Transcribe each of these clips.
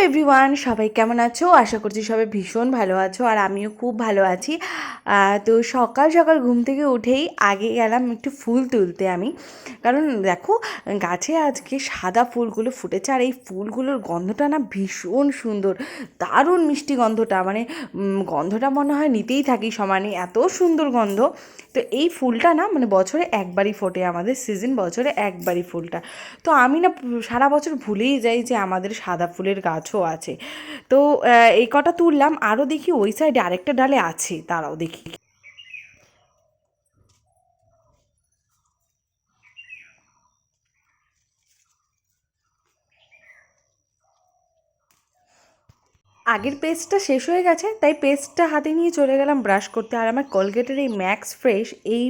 Everyone, সবাই কেমন আছো? আশা করছি সবাই ভীষণ ভালো আছো, আর আমিও খুব ভালো আছি। তো সকাল সকাল ঘুম থেকে উঠেই আগে গেলাম একটু ফুল তুলতে আমি। কারণ দেখো, গাছে আজকে সাদা ফুলগুলো ফুটেছে, আর এই ফুলগুলোর গন্ধটা না ভীষণ সুন্দর, দারুণ মিষ্টি গন্ধটা, মানে গন্ধটা মনে হয় নিতেই থাকি সমানে, এত সুন্দর গন্ধ। তো এই ফুলটা না মানে বছরে একবারই ফোটে, আমাদের সিজন বছরে একবারই ফুলটা। তো আমি না সারা বছর ভুলেই যাই যে আমাদের সাদা ফুলের গাছও আছে। তো এই কটা তুললাম, আরও দেখি ওই সাইডে আরেকটা ডালে আছে, তারাও দেখি। আগের পেস্টটা শেষ হয়ে গেছে, তাই পেস্টটা হাতে নিয়ে চলে গেলাম ব্রাশ করতে। আর আমার কলগেটের এই ম্যাক্স ফ্রেশ এই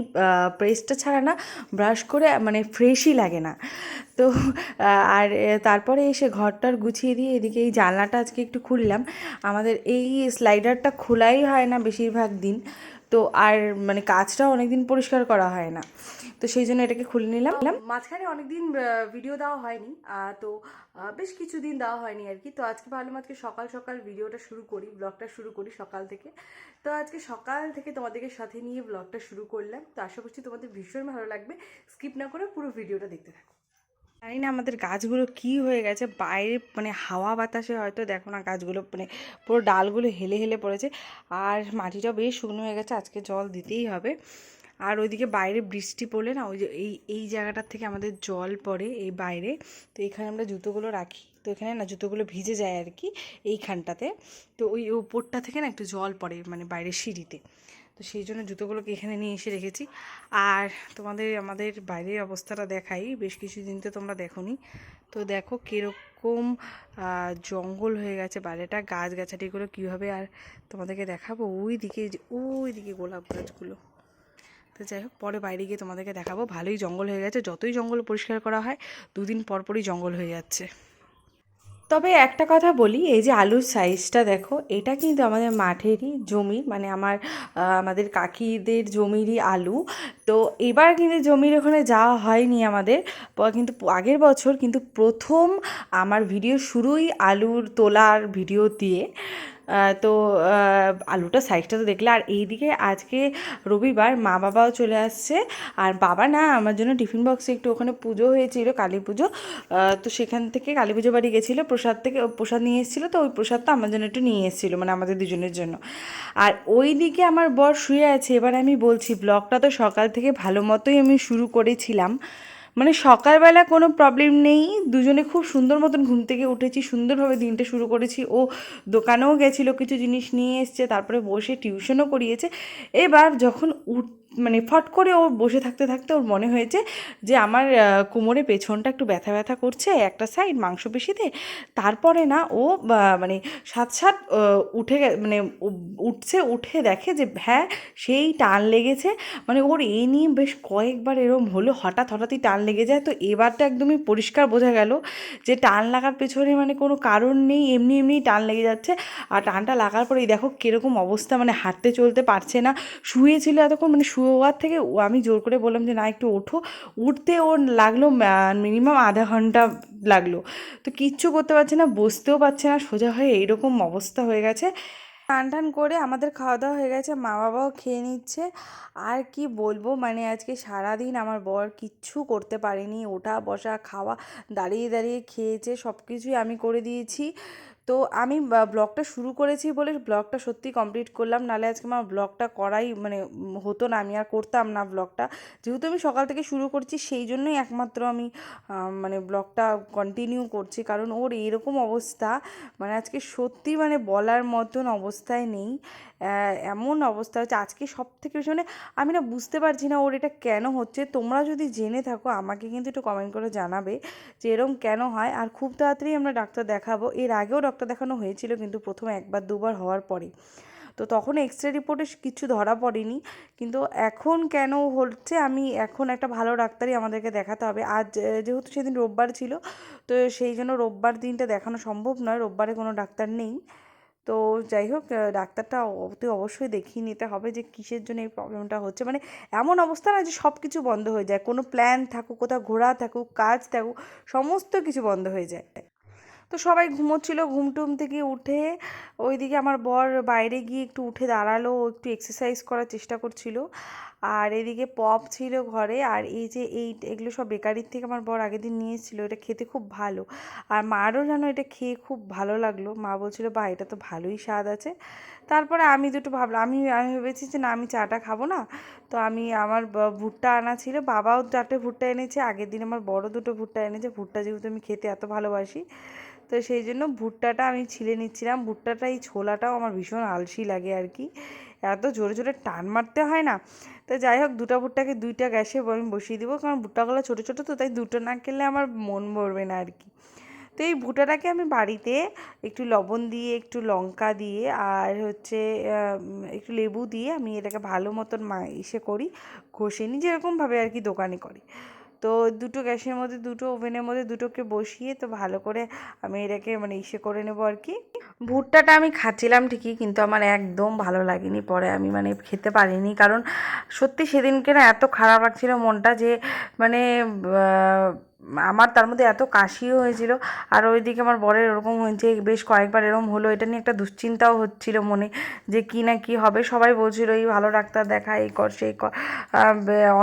পেস্টটা ছাড়া না ব্রাশ করে মানে ফ্রেশই লাগে না। তো আর তারপরে এসে ঘরটার গুছিয়ে দিয়ে এদিকে এই জানলাটা আজকে একটু খুললাম। আমাদের এই স্লাইডারটা খোলাই হয় না বেশিরভাগ দিন, তো আর মানে কাজটাও অনেক দিন পরিষ্কার করা হয় না, তো সেই জন্য এটাকে খুলে নিলাম। মাঝখানে অনেক দিন ভিডিও দেওয়া হয়নি, তো বেশ কিছুদিন দেওয়া হয়নি আর কি। তো আজকে ভাবলাম আজকে সকাল সকাল ভিডিওটা শুরু করি, ব্লগটা শুরু করি সকাল থেকে। তো আজকে সকাল থেকে তোমাদেরকে সাথে নিয়ে ব্লগটা শুরু করলাম। তো আশা করছি তোমাদের ভীষণ ভালো লাগবে, স্কিপ না করে পুরো ভিডিওটা দেখতে থাকো। জানি না আমাদের গাছগুলো কি হয়ে গেছে, বাইরে মানে হাওয়া বাতাসে হয়তো দেখো না গাছগুলো মানে পুরো ডালগুলো হেলে হেলে পড়েছে, আর মাটিটাও বেশ শুকনো হয়ে গেছে, আজকে জল দিতেই হবে। আর ওইদিকে বাইরে বৃষ্টি পড়লে না, ওই যে এই এই জায়গাটার থেকে আমাদের জল পড়ে এই বাইরে। তো এখানে আমরা জুতোগুলো রাখি, তো এখানে না জুতোগুলো ভিজে যায় আর কি এইখানটাতে। তো ওই উপরটা থেকে না একটু জল পড়ে মানে বাইরের সিঁড়িতে, তো সেই জন্য জুতোগুলোকে এখানে নিয়ে এসে রেখেছি। আর তোমাদের আমাদের বাইরের অবস্থাটা দেখাই, বেশ কিছুদিন তো তোমরা দেখোনি। তো দেখো কীরকম জঙ্গল হয়ে গেছে বাইরেটা, গাছগাছালিগুলো কীভাবে, আর তোমাদেরকে দেখাবো ওই দিকে, ওই দিকে গোলাপ গাছগুলো। তো যাই হোক, পরে বাইরে গিয়ে তোমাদেরকে দেখাবো। ভালোই জঙ্গল হয়ে গেছে, যতই জঙ্গল পরিষ্কার করা হয় দুদিন পর পরই জঙ্গল হয়ে যাচ্ছে। তবে একটা কথা বলি, এই যে আলুর সাইজটা দেখো, এটা কিন্তু আমাদের মাঠেরই জমি, মানে আমাদের কাকিদের জমিরই আলু। তো এবার কিন্তু জমির ওখানে যাওয়া হয়নি আমাদের, কিন্তু আগের বছর কিন্তু প্রথম আমার ভিডিও শুরুই আলুর তোলার ভিডিও দিয়ে। তো আলুটা সাইজটা তো দেখলে। আর এইদিকে আজকে রবিবার, মা বাবাও চলে আসছে। আর বাবা না আমার জন্য টিফিন বক্সে একটু ওখানে পুজো হয়েছিল, কালী পুজো, তো সেখান থেকে কালী পুজো বাড়ি গেছিলো, প্রসাদ থেকে প্রসাদ নিয়ে এসেছিলো, তো ওই প্রসাদটা আমার জন্য একটু নিয়ে এসেছিলো, মানে আমাদের দুজনের জন্য। আর ওই দিকে আমার বর শুয়ে আছে। এবার আমি বলছি, ব্লগটা তো সকাল থেকে ভালো মতোই আমি শুরু করেছিলাম, মানে সকালবেলা কোনো প্রবলেম নেই, দুজনে খুব সুন্দর মতন ঘুম থেকে উঠেছি, সুন্দরভাবে দিনটা শুরু করেছি। ও দোকানেও গেছিলো, কিছু জিনিস নিয়ে এসছে, তারপরে বসে টিউশনও করিয়েছে। এবার যখন মানে ফট করে ও বসে থাকতে থাকতে ওর মনে হয়েছে যে আমার কোমরে পেছনটা একটু ব্যথা ব্যথা করছে, একটা সাইড মাংসপেশিতে। তারপরে না ও মানে সাত সাত মানে উঠছে, উঠে দেখে যে হ্যাঁ সেই টান লেগেছে। মানে ওর এই নিয়ে বেশ কয়েকবার এরম হলো, হঠাৎই টান লেগে যায়। তো এবারটা একদমই পরিষ্কার বোঝা গেল যে টান লাগার পেছনে মানে কোনো কারণ নেই, এমনি এমনিই টান লেগে যাচ্ছে। আর টানটা লাগার পরে এই দেখো কীরকম অবস্থা, মানে হাঁটতে চলতে পারছে না। শুয়েছিল এতক্ষণ, মানে শুয়োয়ার থেকে আমি জোর করে বললাম যে না একটু ওঠো, উঠতে ওর লাগলো মিনিমাম আধা ঘন্টা লাগলো। তো কিচ্ছু করতে পারছে না, বসতেও পারছে না সোজা হয়ে, এইরকম অবস্থা হয়ে গেছে। স্নান টান করে আমাদের খাওয়া দাওয়া হয়ে গেছে, মা বাবাও খেয়ে নিচ্ছে। আর কি বলবো, মানে আজকে সারাদিন আমার বর কিচ্ছু করতে পারেনি, ওঠা বসা খাওয়া, দাঁড়িয়ে দাঁড়িয়ে খেয়েছে, সব কিছুই আমি করে দিয়েছি। তো আমি ব্লগটা শুরু করেছি বলে ব্লগটা সত্যি কমপ্লিট করলাম, নাহলে আজকে আমার ব্লগটা করাই মানে হতো না, আমি আর করতাম না ব্লগটা। যেহেতু আমি সকাল থেকে শুরু করছি, সেই জন্যই একমাত্র আমি মানে ব্লগটা কন্টিনিউ করছি, কারণ ওর এরকম অবস্থা, মানে আজকে সত্যি মানে বলার মতন অবস্থায় নেই, এমন অবস্থা হচ্ছে আজকে। সব থেকে বেশি মানে আমি না বুঝতে পারছি না ওর এটা কেন হচ্ছে। তোমরা যদি জেনে থাকো আমাকে কিন্তু একটু কমেন্ট করে জানাবে যে এরম কেন হয়। আর খুব তাড়াতাড়ি আমরা ডাক্তার দেখাবো, এর আগেও ডাক্তার দেখানো হয়েছিল, কিন্তু প্রথম একবার দুবার হওয়ার পরে তো তখন এক্স রে রিপোর্টে কিছু ধরা পড়েনি। কিন্তু এখন কেন হচ্ছে, আমি এখন একটা ভালো ডাক্তারই আমাদেরকে দেখাতে হবে। আজ যেহেতু সেদিন রোববার ছিল, তো সেই জন্য রোববার দিনটা দেখানো সম্ভব নয়, রোববারে কোনো ডাক্তার নেই। তো যাই হোক, ডাক্তারটা অতি অবশ্যই দেখিয়ে নিতে হবে যে কিসের জন্য এই প্রবলেমটা হচ্ছে। মানে এমন অবস্থা না যে সব কিছু বন্ধ হয়ে যায়, কোনো প্ল্যান থাকুক, কোথাও ঘোরা থাকুক, কাজ থাকুক, সমস্ত কিছু বন্ধ হয়ে যায়। তো সবাই ঘুমোচ্ছিল, ঘুমটুম থেকে উঠে ওইদিকে আমার বর বাইরে গিয়ে একটু উঠে দাঁড়ালো, ও একটু এক্সারসাইজ করার চেষ্টা করছিল। আর এদিকে পপ ছিল ঘরে, আর এই যে এগুলো সব বেকারির থেকে আমার বর আগের দিন নিয়ে এসেছিলো, এটা খেতে খুব ভালো। আর মারও যেন এটা খেয়ে খুব ভালো লাগলো, মা বলছিল বা এটা তো ভালোই স্বাদ আছে। তারপরে আমি দুটো ভাবলাম, আমি আমি ভেবেছি যে না আমি চাটা খাবো না, তো আমি আমার ভুট্টা আনা ছিল, বাবাও 4টে ভুট্টা এনেছে, আগের দিন আমার বড় 2টো ভুট্টা এনেছে, ভুট্টা যেহেতু আমি খেতে এত ভালোবাসি, তো সেই জন্য ভুট্টাটা আমি ছিলে নিচ্ছিলাম। ভুট্টাটা এই ছোলাটাও আমার ভীষণ আলসি লাগে আর কি, এত জোরে জোরে টান মারতে হয় না। তো যাই হোক, 2টা ভুট্টাকে 2টা গ্যাসে আমি বসিয়ে দিব, কারণ ভুট্টাগুলো ছোটো ছোটো তো, তাই 2টো না খেলে আমার মন ভরবে না আর কি। তো এই ভুট্টাটাকে আমি বাড়িতে একটু লবণ দিয়ে, একটু লঙ্কা দিয়ে, আর হচ্ছে একটু লেবু দিয়ে আমি এটাকে ভালো মতন করি, ঘষে নিই, যেরকমভাবে আর কি দোকানে করে। তো 2টো গ্যাসের মধ্যে, 2টো ওভেনের মধ্যে 2টোকে বসিয়ে তো ভালো করে আমি এটাকে মানে করে নেবো আর কি। ভুট্টাটা আমি খাচ্ছিলাম ঠিকই, কিন্তু আমার একদম ভালো লাগেনি, পরে আমি মানে খেতে পারিনি, কারণ সত্যি সেদিনকে না এত খারাপ লাগছিল মনটা, যে মানে আমার তার মধ্যে এত কাশিও হয়েছিল। আর ওইদিকে আমার বরের এরকম হয়েছে, বেশ কয়েকবার এরকম হলো, এটা নিয়ে একটা দুশ্চিন্তাও হচ্ছিল মনে, যে কী না কী হবে। সবাই বলছিল এই ভালো ডাক্তার দেখা, এই কর সেই কর,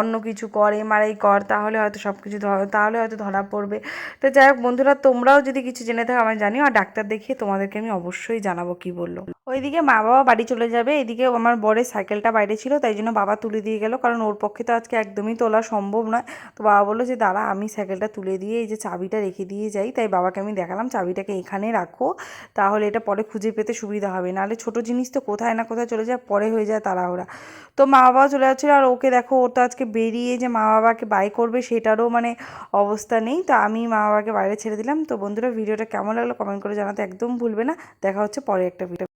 অন্য কিছু কর, এমআরআই কর, তাহলে হয়তো সব কিছু তাহলে হয়তো ধরা পড়বে। তো যাই হোক বন্ধুরা, তোমরাও যদি কিছু জেনে থাকো আমায় জানিও, আর ডাক্তার দেখিয়ে তোমাদেরকে আমি অবশ্যই জানাবো কী বললো। ওইদিকে মা বাবা বাড়ি চলে যাবে, এদিকে আমার বরের সাইকেলটা বাইরে ছিল, তাই জন্য বাবা তুলে দিয়ে গেল, কারণ ওর পক্ষে তো আজকে একদমই তোলা সম্ভব নয়। তো বাবা বললো যে দাঁড়া আমি সাইকেলটা তুলে দিয়ে এই যে চাবিটা রেখে দিয়ে যাই, তাই বাবাকে আমি দেখালাম চাবিটাকে এখানে রাখো, তাহলে এটা পরে খুঁজে পেতে সুবিধা হবে, নাহলে ছোটো জিনিস তো কোথায় না কোথায় চলে যায়, পরে হয়ে যায় তাড়াহুড়া। তো মা বাবাও চলে যাচ্ছিলো, আর ওকে দেখো, ওর তো আজকে বেরিয়ে যে মা বাবাকে বাই করবে সেটারও মানে অবস্থা নেই। তো আমি মা বাবাকে বাইরে ছেড়ে দিলাম। তো বন্ধুরা, ভিডিওটা কেমন লাগলো কমেন্ট করে জানাতে একদম ভুলবে না। দেখা হচ্ছে পরে একটা ভিডিও।